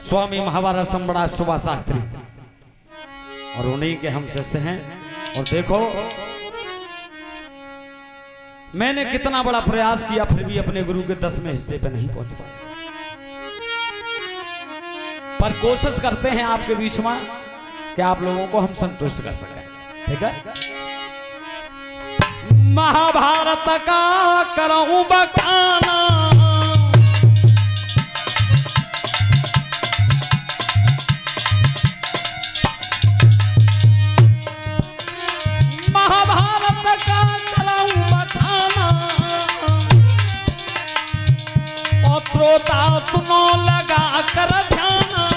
स्वामी महाभारत सम्राट सुभाष शास्त्री और उन्हीं के हम शिष्य हैं। और देखो मैंने कितना बड़ा प्रयास किया फिर भी अपने गुरु के 10वें हिस्से पे नहीं पहुंच पाया, पर कोशिश करते हैं आपके बीच में कि आप लोगों को हम संतुष्ट कर सकें। ठीक है, महाभारत का करूं बखाना, महाभारत का करूं बखाना, और श्रोता सुनो लगा कर ध्याना।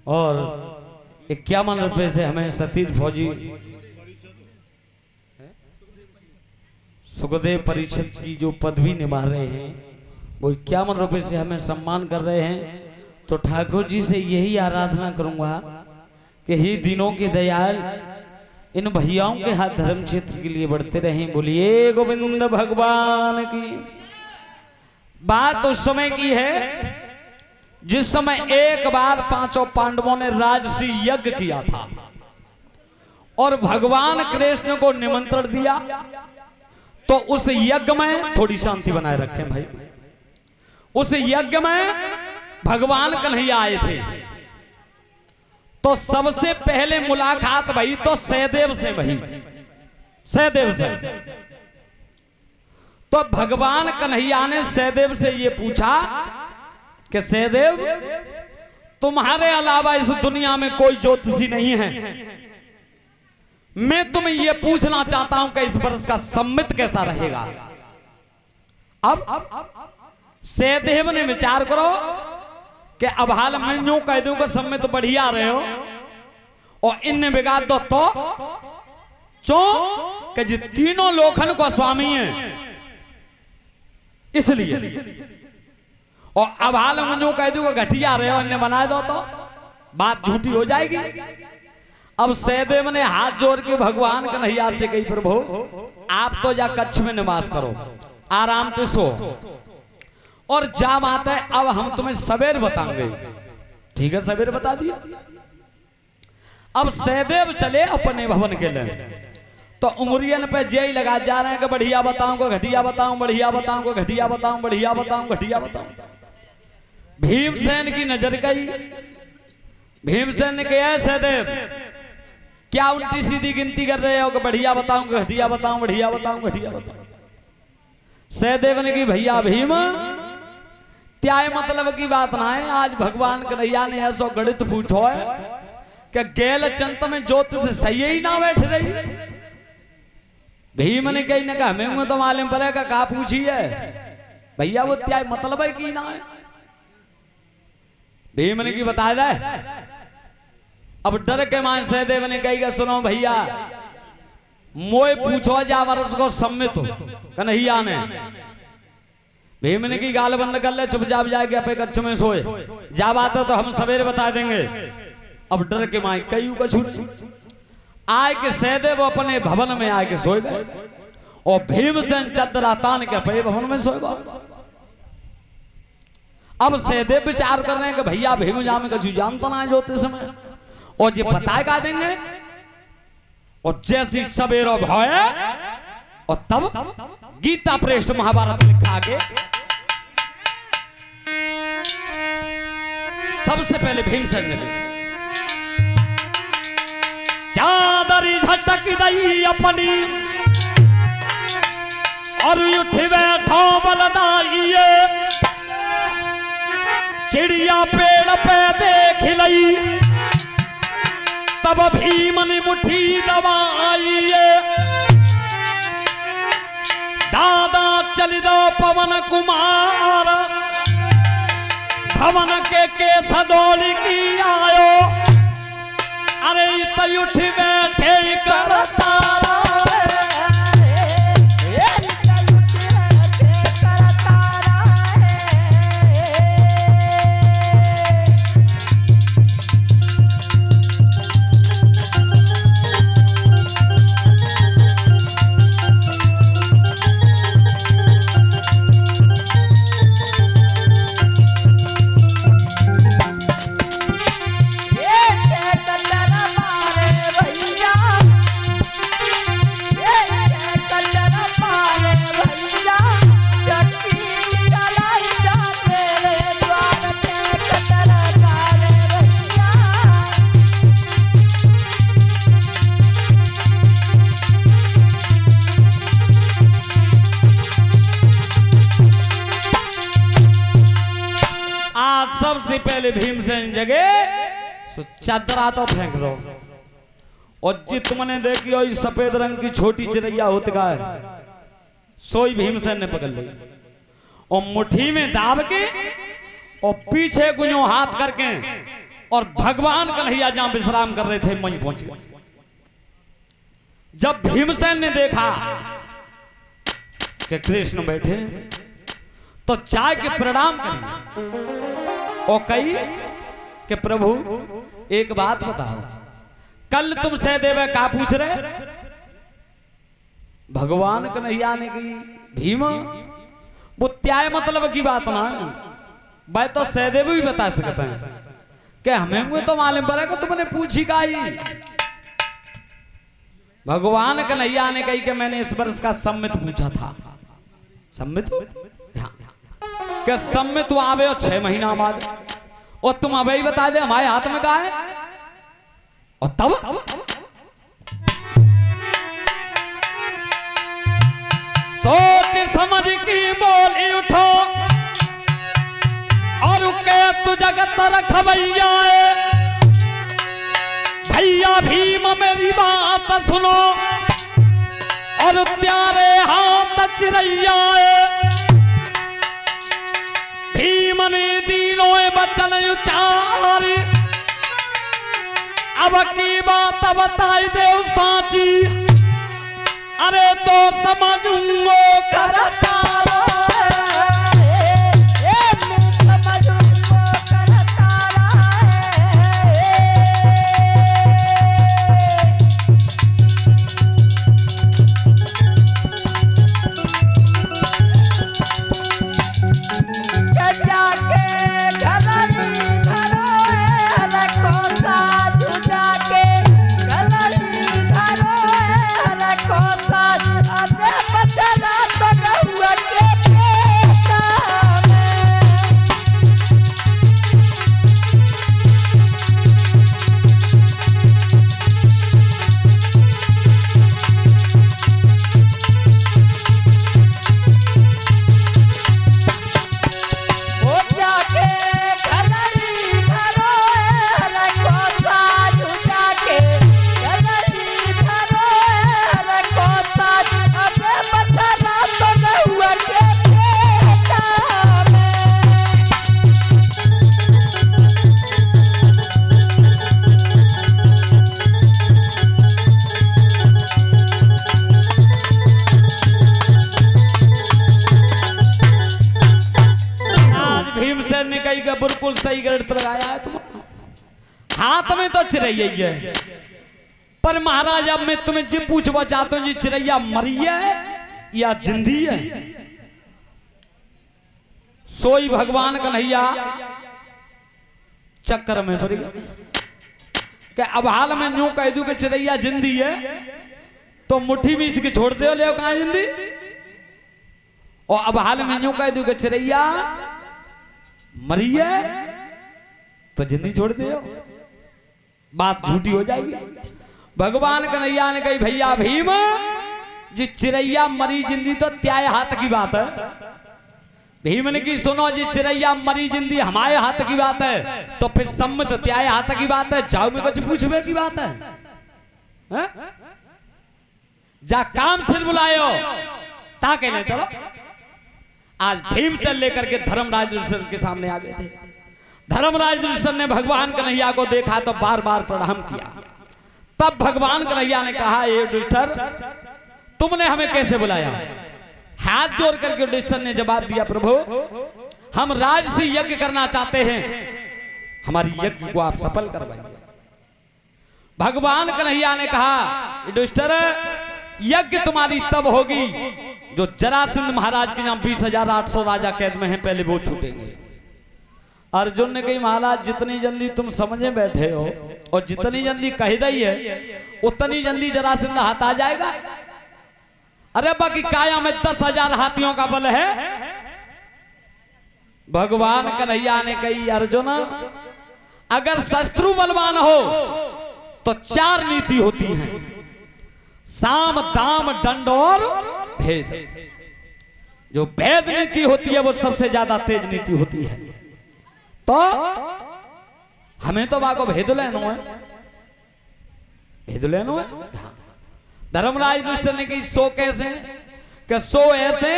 और 51 रुपए से हमें सतीश फौजी सुखदेव परीक्षित की जो पदवी निभा रहे हैं वो 51 रुपए से हमें सम्मान कर रहे हैं। तो ठाकुर जी से यही आराधना करूंगा कि ही दिनों के दयाल इन भैयाओं के हाथ धर्म क्षेत्र के लिए बढ़ते रहें। बोलिए गोविंद भगवान की। बात उस समय की है जिस समय एक बार 5 पांडवों ने राजसी यज्ञ किया था और भगवान कृष्ण को निमंत्रण दिया। तो उस यज्ञ में थोड़ी शांति बनाए रखें भाई। उस यज्ञ में भगवान कन्हैया आए थे। तो सबसे पहले मुलाकात भई तो सहदेव से भई, सहदेव से। तो भगवान कन्हैया ने सहदेव से ये पूछा कि सहदेव तुम्हारे अलावा इस दुनिया में कोई ज्योतिषी नहीं है, मैं तुम्हें यह पूछना चाहता हूं कि इस वर्ष का सम्मित कैसा रहेगा। अब सहदेव ने विचार करो कि अब हाल में यूं कह दूं कि सम्मित बढ़िया रहे हो और इनने बिगाड़ दो तो क्यों कि जी तीनों लोखन को स्वामी है इसलिए। और अब हाल में जो कह दूं घटिया रहे हो इन्हें बना दो तो बात झूठी हो जाएगी। अब सहदेव ने हाथ जोड़ के भगवान कन्हैया से कही प्रभु आप तो जा कच्छ में निवास करो, आराम से सो, और जा बात है अब हम तुम्हें सवेर बताएंगे। ठीक है, सवेर बता दिया। अब सहदेव चले अपने भवन के लिए। तो उंगलियन पे जय लगा जा रहे हैं कि बढ़िया बताऊं को घटिया बताऊं, बढ़िया बताऊं को घटिया बताऊं, बढ़िया बताऊं घटिया बताऊं। भीमसेन की नजर गई। भीमसेन ने कहा सहदेव क्या उल्टी सीधी गिनती कर रहे हो कि बढ़िया बताऊं कि घटिया बताऊं, बढ़िया बताऊं घटिया बताऊं। सहदेव ने की भैया भीम त्याय मतलब की बात ना है। आज भगवान कन्हैया ने ऐसा गणित पूछो है कि गेल चंत में ज्योतिष सही ही ना बैठ रही। भीम ने कही ना कहा हमें तो मालूम पड़ेगा कहा पूछी है भैया वो त्याय मतलब है कि ना है। भीम ने की बता दे। अब डर के मान सहदेव ने कही सुनो भैया मोए पूछो जा वर्ष को सम्मित हो कन्हैया ने। भीम ने की गाल बंद कर ले, चुपचाप जाके अपने कच्छ में सोए, जा बात है तो हम सवेरे बता देंगे। अब डर के माए कई कछु नहीं। आए के सहदेव अपने भवन में आके सोए गए और भीमसेन चदरा तान के अपने भवन में सोए गए। अब सहदेव विचार कर रहे हैं कि भैया भीम जाम कछु जानता ना ज्योतिष में और ये बता का देंगे। और जैसी सवेरो भय और तब गीता प्रेष्ठ महाभारत लिखा के सबसे पहले भीमसेन ने चादरी झटक दई अपनी और उठ बैठो बलदाइए। चिड़िया पेड़ पे देख लई तब भीम ने मुट्ठी दबाई दादा चल दो पवन कुमार भवन के सदौल की आयो अरे तो उठ बैठे करता सबसे पहले भीमसेन जगे चादरा तो फेंक दो और जित मने देखियो इस सफेद रंग की छोटी चिड़ैया होती का है सोई भीमसेन ने पकड़ ली और मुट्ठी में दाब के और पीछे गुंजो हाथ करके और भगवान कन्हैया जहां विश्राम कर रहे थे वहीं पहुंच गए। जब भीमसेन ने देखा कि कृष्ण बैठे तो चाय के प्रणाम करिए और कही कि प्रभु एक बात बताओ कल तुम सहदेव का पूछ रहे भगवान कन्हैया ने की भीम वो त्याय मतलब की बात ना है भाई तो सहदेव भी बता सकते हैं कि हमें तो मालूम पड़ा कि तुमने पूछी का ही भगवान कन्हैया ने कही कि मैंने इस वर्ष का सम्मित पूछा था सम्मित क्या सम्मित आवे 6 महीना बाद और तुम अभी ही बता दे हमारे हाथ में का है और तब सोच समझ की बोली उठो और के तू जगत रख भैया भैया भीम मेरी बात सुनो और प्यारे हाथ चिरैया भीम ने दीनों बचन उचारी अब की बात बताई देव साची अरे तो समझूंगो करता बिल्कुल सही गणित लगाया है तुम हाथ में तो चिरैया है पर महाराज अब मैं तुम्हें जी पूछना चाहता हूं जी चिरैया मरी है या जिंदी है सोई भगवान कन्हैया चक्कर में पड़ गया कि अब हाल में यूं कह दूं कि चिरैया जिंदी है तो मुट्ठी में इसकी छोड़ दे ले कहां जिंदी और अब हाल में यूं कह दूं कि चिरैया मरी है तो जिंदगी छोड़ दे बात झूठी हो जाएगी। भगवान कन्हैया ने कही भैया भीम जी चिरैया मरी जिंदी तो त्याय हाथ की बात है भीम ने की सुनो जी चिड़ैया मरी जिंदी हमारे हाथ की बात है, तो फिर सम्मत त्याए हाथ की बात है, जाओ में कुछ पूछबे की बात है? जा काम सिर बुलायो ता कहने चलो। आज भीम चल लेकर के धर्मराज युधिष्ठिर के सामने आ गए थे। धर्मराज युधिष्ठिर ने भगवान कन्हैया को देखा तो बार बार प्रणाम किया। तब भगवान कन्हैया ने कहा, ये युधिष्ठिर तुमने हमें कैसे बुलाया? हाथ जोड़ करके युधिष्ठिर ने जवाब दिया, प्रभु हम राजसी यज्ञ करना चाहते हैं, हमारी यज्ञ को आप सफल करवाइए। भगवान कन्हैया ने कहा, युधिष्ठिर यज्ञ तुम्हारी तब होगी जो जरासंध महाराज के नाम 20,800 राजा कैद में हैं, पहले वो छूटेंगे। अर्जुन ने कही, महाराज जितनी जल्दी तुम समझे बैठे हो और जितनी जल्दी कह दी है उतनी जल्दी जरासंध हाथ आ जाएगा। अरे बाकी काया में 10,000 हाथियों का बल है। भगवान कन्हैया ने कही, अर्जुन अगर शत्रु बलवान हो तो 4 नीति होती हैं, साम दाम दंड और भेद। जो भेद नीति होती है वो सबसे ज्यादा तेज नीति होती है। तो हमें तो बाको भेद लेनो है, भेद लेनो है। धर्मराज युधिष्ठिर ने कही, सो कैसे कि सो ऐसे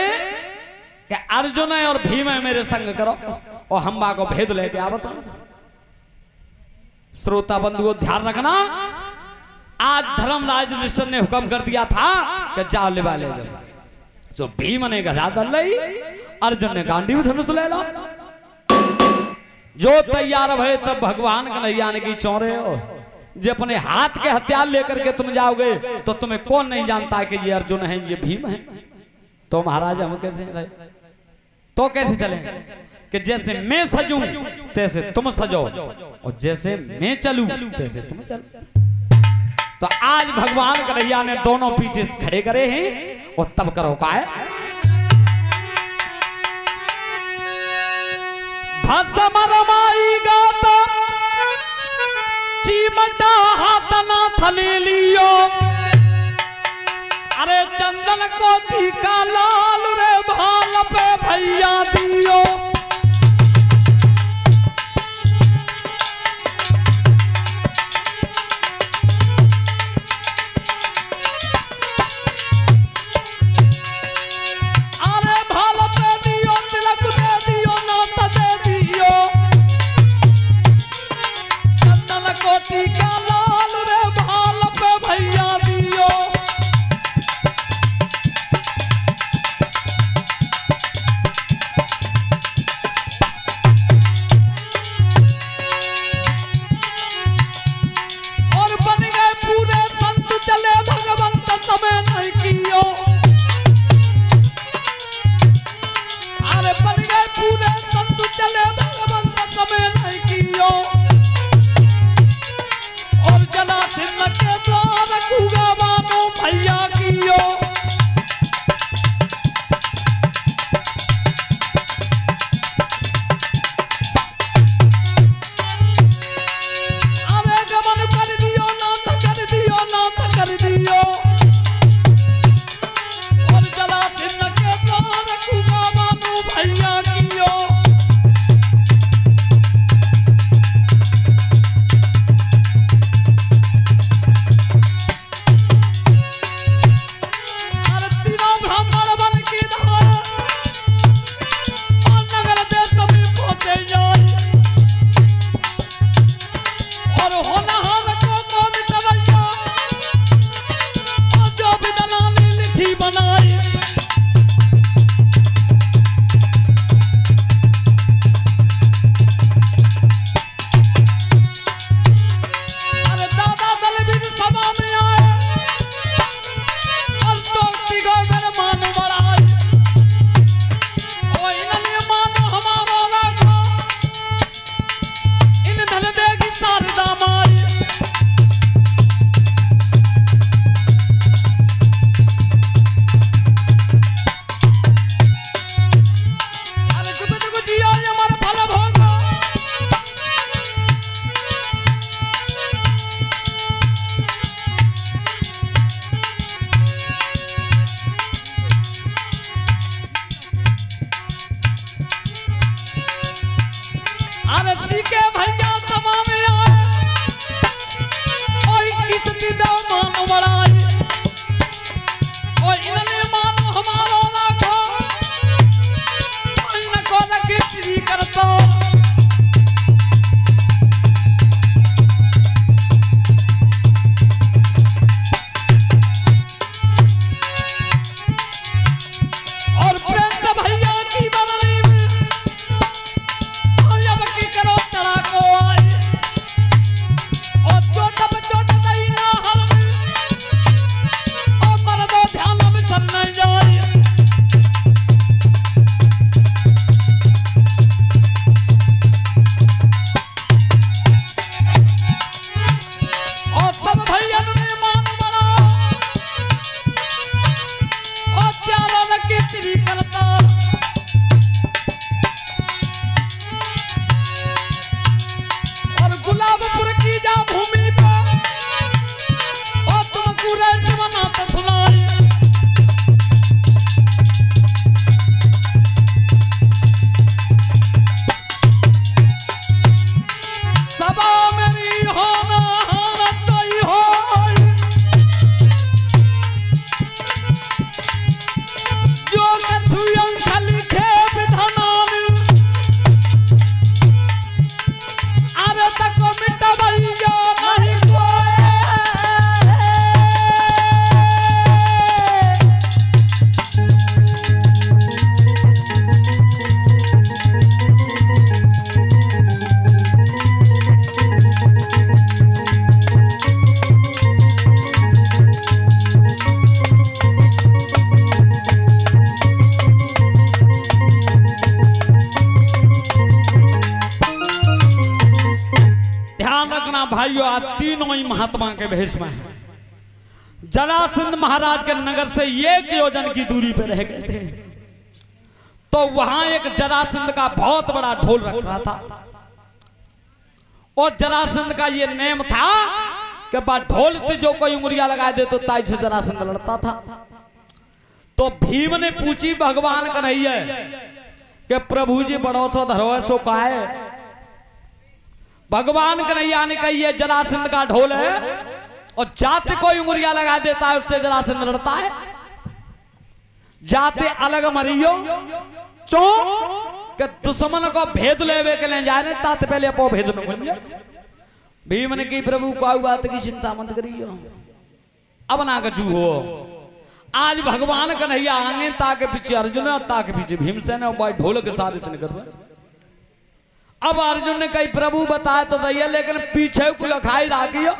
कि अर्जुन है और भीम है मेरे संग करो और हम बाको भेद लेके आवत। श्रोता बंधुओं ध्यान रखना, आज धर्मराज युधिष्ठिर ने हुक्म कर दिया था कि जाओ लिवा ले जाओ। जो भीम ने गदा दल ली, अर्जुन ने गांडीव धनुष ले लो। जो तैयार भय तब भगवान कन्हैया ने की, चौरे हो जो अपने हाथ के हथियार लेकर के तुम जाओगे तो तुम्हें कौन नहीं जानता है कि ये अर्जुन है, ये भीम है। तो महाराज हम कैसे रहे, तो कैसे चले कि जैसे मैं सजूं तैसे तुम सजो और जैसे मैं चलूं तैसे तुम चलो। तो आज भगवान कन्हैया ने दोनों पीछे खड़े करे हैं और तब करो का है, भस्म रमाई गाता चीमटा हाथ ना थले लियो। अरे चंदन को टीका लाल रे भाल पे भैया दियो। अरे भाल पे दियो, तिलक दे दियो, नाता दे दियो। चंदन को टीका लाल रे भाल पे भैया दियो। और बन गए पूरे संत चले भगवंत समय नहीं कियो। अरे बन गए पूरे संत चले भगवंत समय नहीं कियो। और जला सिंह के द्वार कूगा मानो भैया कियो। अरे गमन कर दियो, नाथ कर दियो, नाथ कर दियो। और जला सिंह के द्वार कूगा मानो भैया कियो। तीनों ही महात्मा के भेष में हैं। जरासंध महाराज के नगर से 1 योजन की दूरी पर रह गए थे, तो वहां एक जरासंध का बहुत बड़ा ढोल रखा था, और जरासंध का ये नेम था कि ढोल से जो कोई उंगलियां लगा दे तो ताई से जरासंध लड़ता था। तो भीम ने पूछी भगवान कन्हैया कि प्रभु जी बड़ो सो धरो सो काहे। भगवान कन्हैया ने कही जरासंध का ढोल है, और जाते कोई उंगलियां लगा देता है उससे जरासंध लड़ता है। जाते अलग मरियो चो कि दुश्मन को भेद लेवे के ले जाए ताते पहले अपो भेद न मिल। भीम ने की प्रभु कोई बात की चिंता मत करियो, अब ना कछु हो। आज भगवान कन्हैया आगे ताके पीछे अर्जुन है और ताके पीछे भीमसेन है, और भाई ढोल के साथ इतने कर रहे। अब अर्जुन ने कही प्रभु बताया तो दैया, लेकिन पीछे कुलखाई राखियो।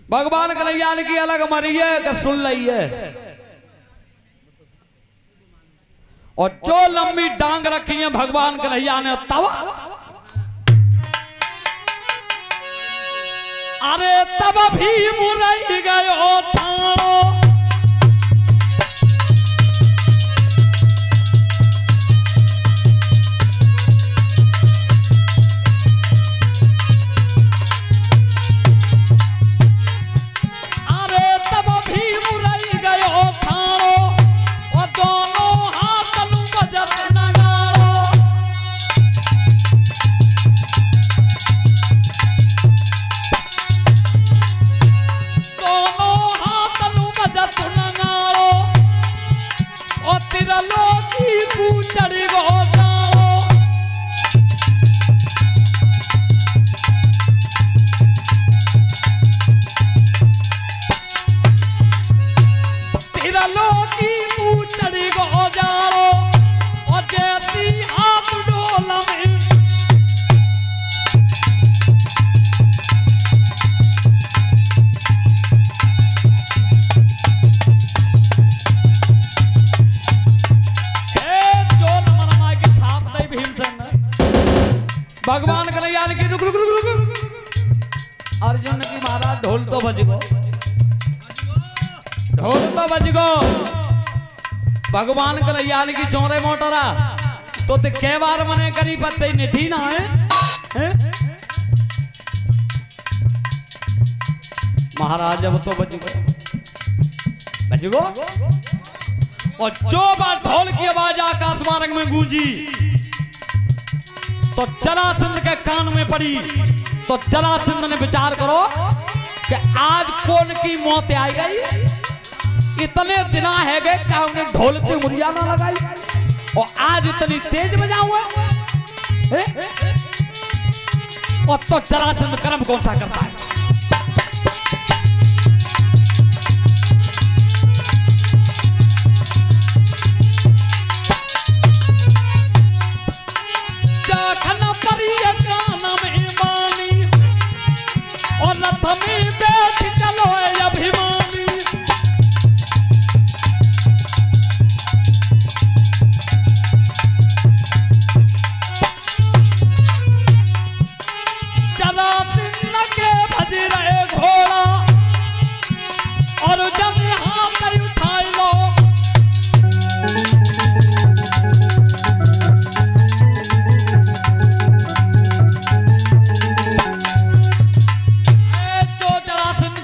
भगवान कन्हैया ने की अलग मरिए कि सुन लिये, और जो लंबी डांग रखी है भगवान कन्हैया ने तवा, अरे तब भी मुरई गयो ठाणो। भगवान कन्हैया ने की रुक रुक रुक रुक। अर्जुन की महाराज ढोल तो बज गो, ढोल तो बज गो। भगवान कन्हैया ने की चौरे मोटरा तो ते के बार मने करी पत्ते निठी ना है, महाराज अब तो बज गो। और जो बार ढोल की आवाज आकाश मार्ग में गूंजी तो जरासंध के कान में पड़ी। तो जरासंध ने विचार करो कि आज कौन की मौत आई गई। इतने दिना है गए क्या उन्हें ढोल से मुरिया ना लगाई, और आज इतनी तेज बजाऊं। और तो जरासंध कर्म कौन सा करता है।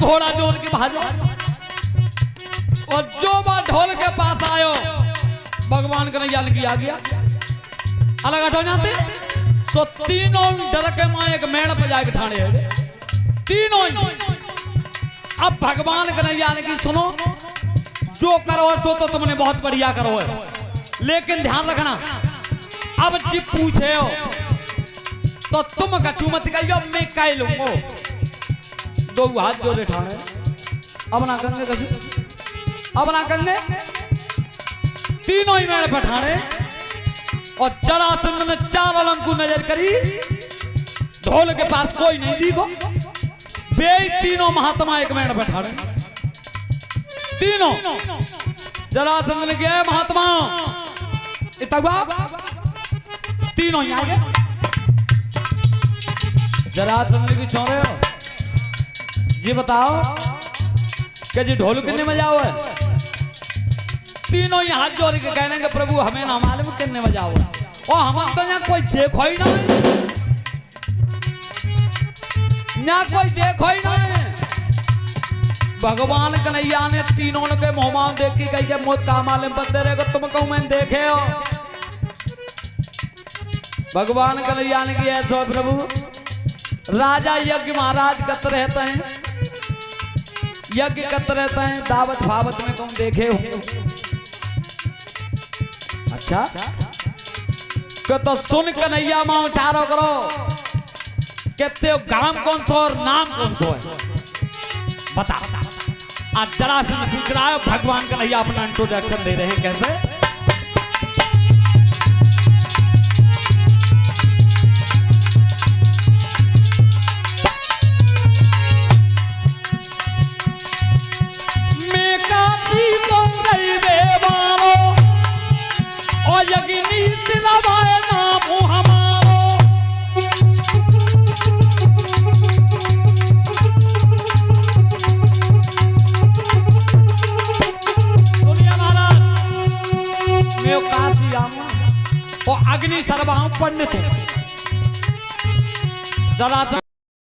घोड़ा जोर के भाजो। और जो बार ढोल के पास आयो भगवान कन्हैया की आ गया अलग हटो जाते। सो तीनों डर के मां एक मेड़ पे जाके ठाणे है तीनों। अब भगवान कन्हैया की सुनो, जो करो सो तो तुमने बहुत बढ़िया करो है, लेकिन ध्यान रखना अब जी पूछे हो तो तुम कछु मत कहियो, मैं कह लूंगो। दो हाथ जोड़े ठाणे अब ना कंगे कछु, अब ना कंगे। तीनों ही मेड़ पर ठाणे। और जरासंध ने चारों लंकु नजर करी, ढोल के पास कोई नहीं दिखो। बे तीनों महात्मा एक मेड़ पर ठाणे तीनों। जरासंध ने कहा महात्मा इतना तीनों ही आ गए। जरासंध की छोड़े हो जी बताओ कि जी ढोल कितने बजाओ है? तीनों ही हाथ जोड़ के कहने के प्रभु हमें ना मालूम कितने बजाओ है। और हम तो यहाँ कोई देखो ही ना, यहाँ कोई देखो ही ना। भगवान कन्हैया ने तीनों के मुंह देख के कही के मौत का मालूम पते रहेगा, तुम कहूं मैं देखे हो। भगवान कन्हैया ने किया सो प्रभु राजा यज्ञ महाराज करते रहते हैं, यज्ञ करते रहते हैं, दावत भावत में कौन देखे हो। अच्छा तो सुन कन्हैया मां उचारो करो कहते हो गांव कौन सा और नाम कौन सा है बता। आज जरासंध पूछ रहा है, भगवान कन्हैया अपना इंट्रोडक्शन दे रहे हैं कैसे। अग्नि सर्वाम पंडित जरा